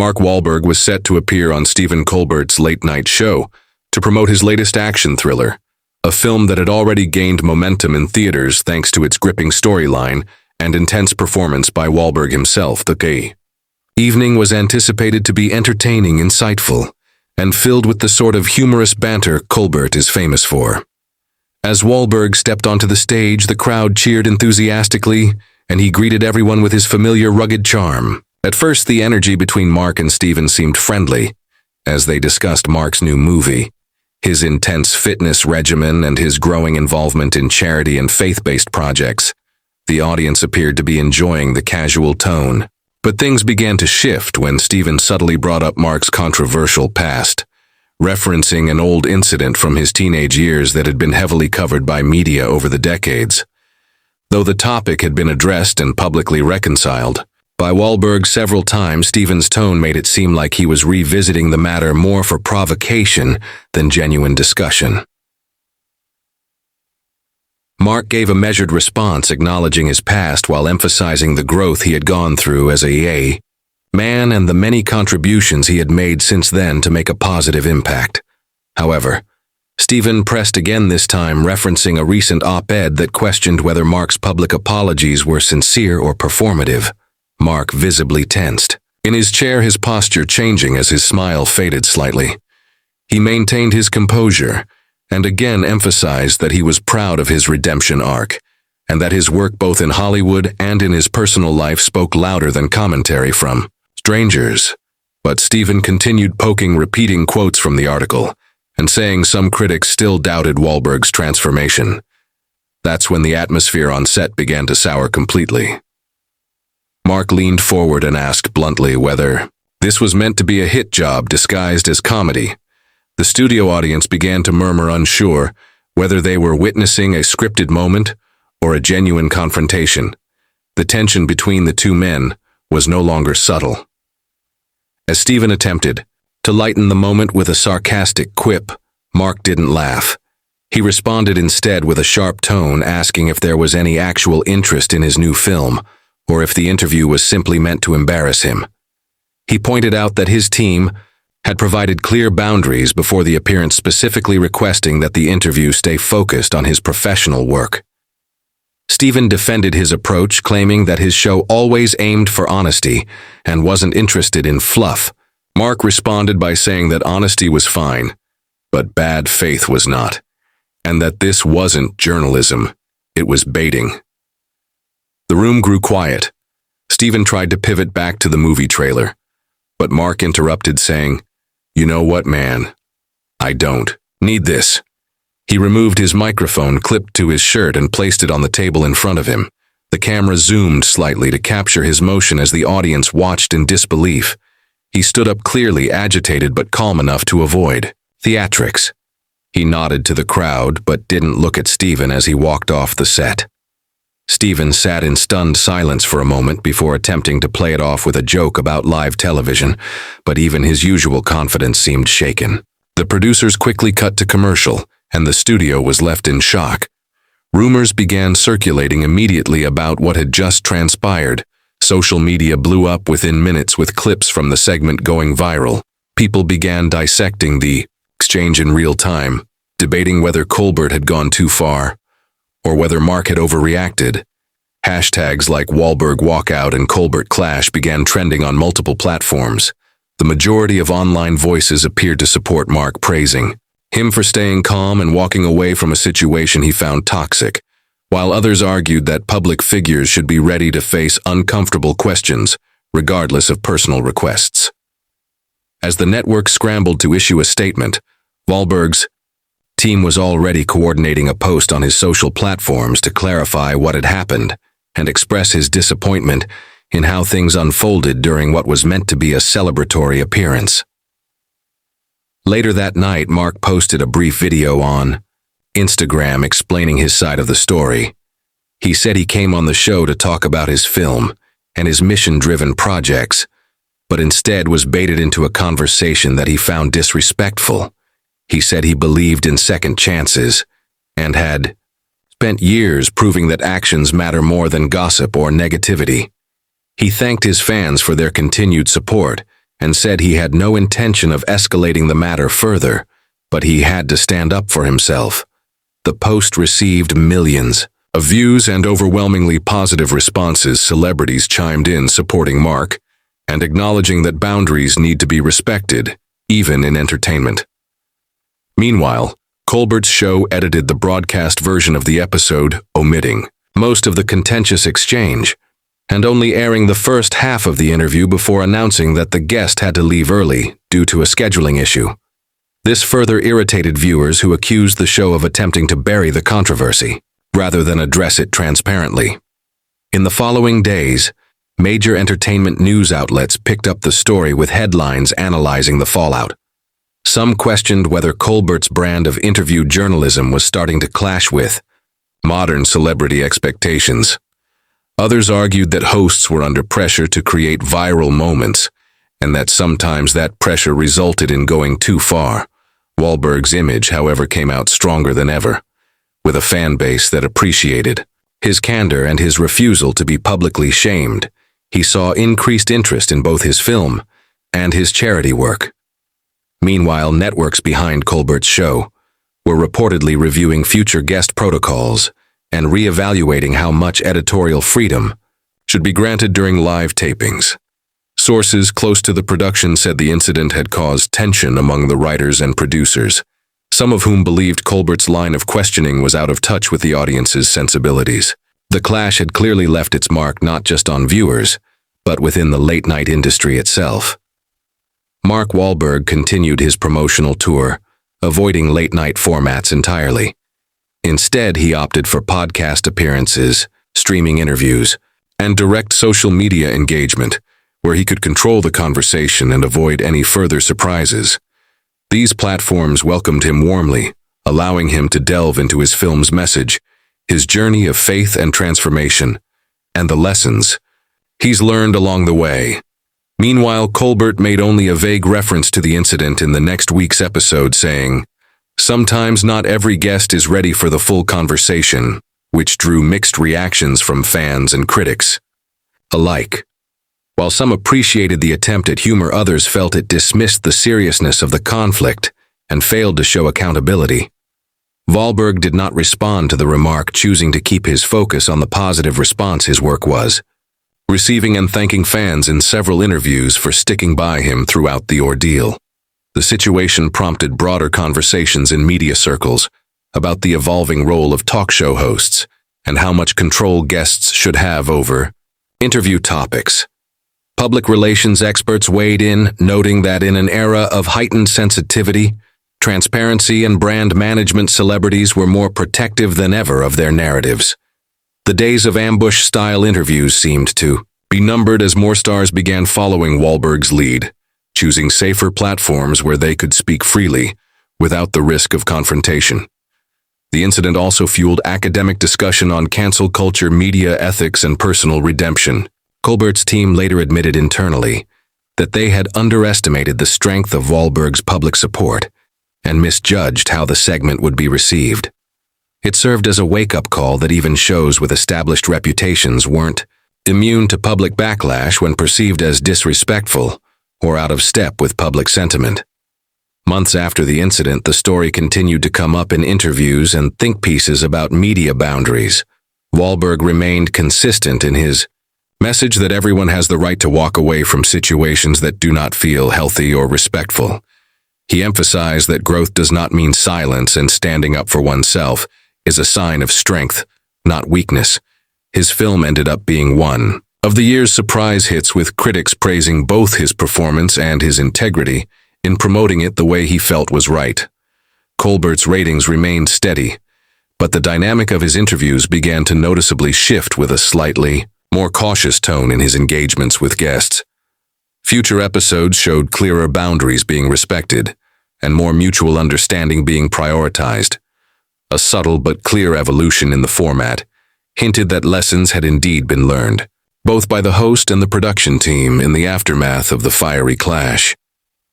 Mark Wahlberg was set to appear on Stephen Colbert's late-night show to promote his latest action thriller, a film that had already gained momentum in theaters thanks to its gripping storyline and intense performance by Wahlberg himself. The evening was anticipated to be entertaining, insightful, and filled with the sort of humorous banter Colbert is famous for. As Wahlberg stepped onto the stage, the crowd cheered enthusiastically, and he greeted everyone with his familiar rugged charm. At first, the energy between Mark and Stephen seemed friendly, as they discussed Mark's new movie, his intense fitness regimen, and his growing involvement in charity and faith-based projects. The audience appeared to be enjoying the casual tone. But things began to shift when Stephen subtly brought up Mark's controversial past, referencing an old incident from his teenage years that had been heavily covered by media over the decades. Though the topic had been addressed and publicly reconciled by Wahlberg several times, Stephen's tone made it seem like he was revisiting the matter more for provocation than genuine discussion. Mark gave a measured response, acknowledging his past while emphasizing the growth he had gone through as a man and the many contributions he had made since then to make a positive impact. However, Stephen pressed again, this time referencing a recent op-ed that questioned whether Mark's public apologies were sincere or performative. Mark visibly tensed. In his chair, his posture changing as his smile faded slightly. He maintained his composure and again emphasized that he was proud of his redemption arc, and that his work both in Hollywood and in his personal life spoke louder than commentary from strangers. But Stephen continued poking repeating quotes from the article, and saying some critics still doubted Wahlberg's transformation. That's when the atmosphere on set began to sour completely. Mark leaned forward and asked bluntly whether this was meant to be a hit job disguised as comedy. The studio audience began to murmur, unsure whether they were witnessing a scripted moment or a genuine confrontation. The tension between the two men was no longer subtle. As Stephen attempted to lighten the moment with a sarcastic quip, Mark didn't laugh. He responded instead with a sharp tone, asking if there was any actual interest in his new film, or if the interview was simply meant to embarrass him. He pointed out that his team had provided clear boundaries before the appearance, specifically requesting that the interview stay focused on his professional work. Stephen defended his approach, claiming that his show always aimed for honesty and wasn't interested in fluff. Mark responded by saying that honesty was fine, but bad faith was not, and that this wasn't journalism, it was baiting. The room grew quiet. Stephen tried to pivot back to the movie trailer, but Mark interrupted, saying, "You know what, man? I don't need this." He removed his microphone clipped to his shirt and placed it on the table in front of him. The camera zoomed slightly to capture his motion as the audience watched in disbelief. He stood up, clearly agitated but calm enough to avoid theatrics. He nodded to the crowd but didn't look at Stephen as he walked off the set. Stephen sat in stunned silence for a moment before attempting to play it off with a joke about live television, but even his usual confidence seemed shaken. The producers quickly cut to commercial, and the studio was left in shock. Rumors began circulating immediately about what had just transpired. Social media blew up within minutes with clips from the segment going viral. People began dissecting the exchange in real time, debating whether Colbert had gone too far, or whether Mark had overreacted. Hashtags like Wahlberg walkout and Colbert clash began trending on multiple platforms. The majority of online voices appeared to support Mark, praising him for staying calm and walking away from a situation he found toxic, while others argued that public figures should be ready to face uncomfortable questions, regardless of personal requests. As the network scrambled to issue a statement, Wahlberg's team was already coordinating a post on his social platforms to clarify what had happened and express his disappointment in how things unfolded during what was meant to be a celebratory appearance. Later that night, Mark posted a brief video on Instagram explaining his side of the story. He said he came on the show to talk about his film and his mission-driven projects, but instead was baited into a conversation that he found disrespectful. He said he believed in second chances and had spent years proving that actions matter more than gossip or negativity. He thanked his fans for their continued support and said he had no intention of escalating the matter further, but he had to stand up for himself. The post received millions of views and overwhelmingly positive responses. Celebrities chimed in supporting Mark and acknowledging that boundaries need to be respected, even in entertainment. Meanwhile, Colbert's show edited the broadcast version of the episode, omitting most of the contentious exchange, and only airing the first half of the interview before announcing that the guest had to leave early due to a scheduling issue. This further irritated viewers who accused the show of attempting to bury the controversy, rather than address it transparently. In the following days, major entertainment news outlets picked up the story with headlines analyzing the fallout. Some questioned whether Colbert's brand of interview journalism was starting to clash with modern celebrity expectations. Others argued that hosts were under pressure to create viral moments, and that sometimes that pressure resulted in going too far. Wahlberg's image, however, came out stronger than ever, with a fan base that appreciated his candor and his refusal to be publicly shamed. He saw increased interest in both his film and his charity work. Meanwhile, networks behind Colbert's show were reportedly reviewing future guest protocols and reevaluating how much editorial freedom should be granted during live tapings. Sources close to the production said the incident had caused tension among the writers and producers, some of whom believed Colbert's line of questioning was out of touch with the audience's sensibilities. The clash had clearly left its mark not just on viewers, but within the late-night industry itself. Mark Wahlberg continued his promotional tour, avoiding late-night formats entirely. Instead, he opted for podcast appearances, streaming interviews, and direct social media engagement, where he could control the conversation and avoid any further surprises. These platforms welcomed him warmly, allowing him to delve into his film's message, his journey of faith and transformation, and the lessons he's learned along the way. Meanwhile, Colbert made only a vague reference to the incident in the next week's episode, saying, "Sometimes not every guest is ready for the full conversation," which drew mixed reactions from fans and critics alike. While some appreciated the attempt at humor, others felt it dismissed the seriousness of the conflict and failed to show accountability. Wahlberg did not respond to the remark, choosing to keep his focus on the positive response his work was receiving and thanking fans in several interviews for sticking by him throughout the ordeal. The situation prompted broader conversations in media circles about the evolving role of talk show hosts and how much control guests should have over interview topics. Public relations experts weighed in, noting that in an era of heightened sensitivity, transparency, and brand management, celebrities were more protective than ever of their narratives. The days of ambush-style interviews seemed to be numbered as more stars began following Wahlberg's lead, choosing safer platforms where they could speak freely without the risk of confrontation. The incident also fueled academic discussion on cancel culture, media ethics, and personal redemption. Colbert's team later admitted internally that they had underestimated the strength of Wahlberg's public support and misjudged how the segment would be received. It served as a wake-up call that even shows with established reputations weren't immune to public backlash when perceived as disrespectful or out of step with public sentiment. Months after the incident, the story continued to come up in interviews and think pieces about media boundaries. Wahlberg remained consistent in his message that everyone has the right to walk away from situations that do not feel healthy or respectful. He emphasized that growth does not mean silence, and standing up for oneself is a sign of strength, not weakness. His film ended up being one of the year's surprise hits, with critics praising both his performance and his integrity in promoting it the way he felt was right. Colbert's ratings remained steady, but the dynamic of his interviews began to noticeably shift, with a slightly more cautious tone in his engagements with guests. Future episodes showed clearer boundaries being respected and more mutual understanding being prioritized. A subtle but clear evolution in the format hinted that lessons had indeed been learned, both by the host and the production team, in the aftermath of the fiery clash.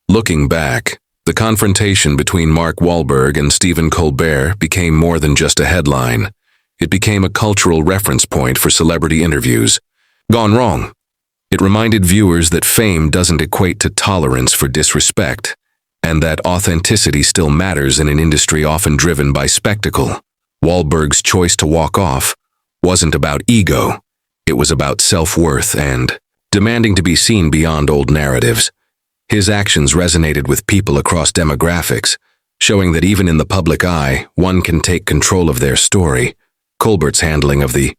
Looking back, the confrontation between Mark Wahlberg and Stephen Colbert became more than just a headline. It became a cultural reference point for celebrity interviews gone wrong. It reminded viewers that fame doesn't equate to tolerance for disrespect, and that authenticity still matters in an industry often driven by spectacle. Wahlberg's choice to walk off wasn't about ego. It was about self-worth and demanding to be seen beyond old narratives. His actions resonated with people across demographics, showing that even in the public eye, one can take control of their story. Colbert's handling of the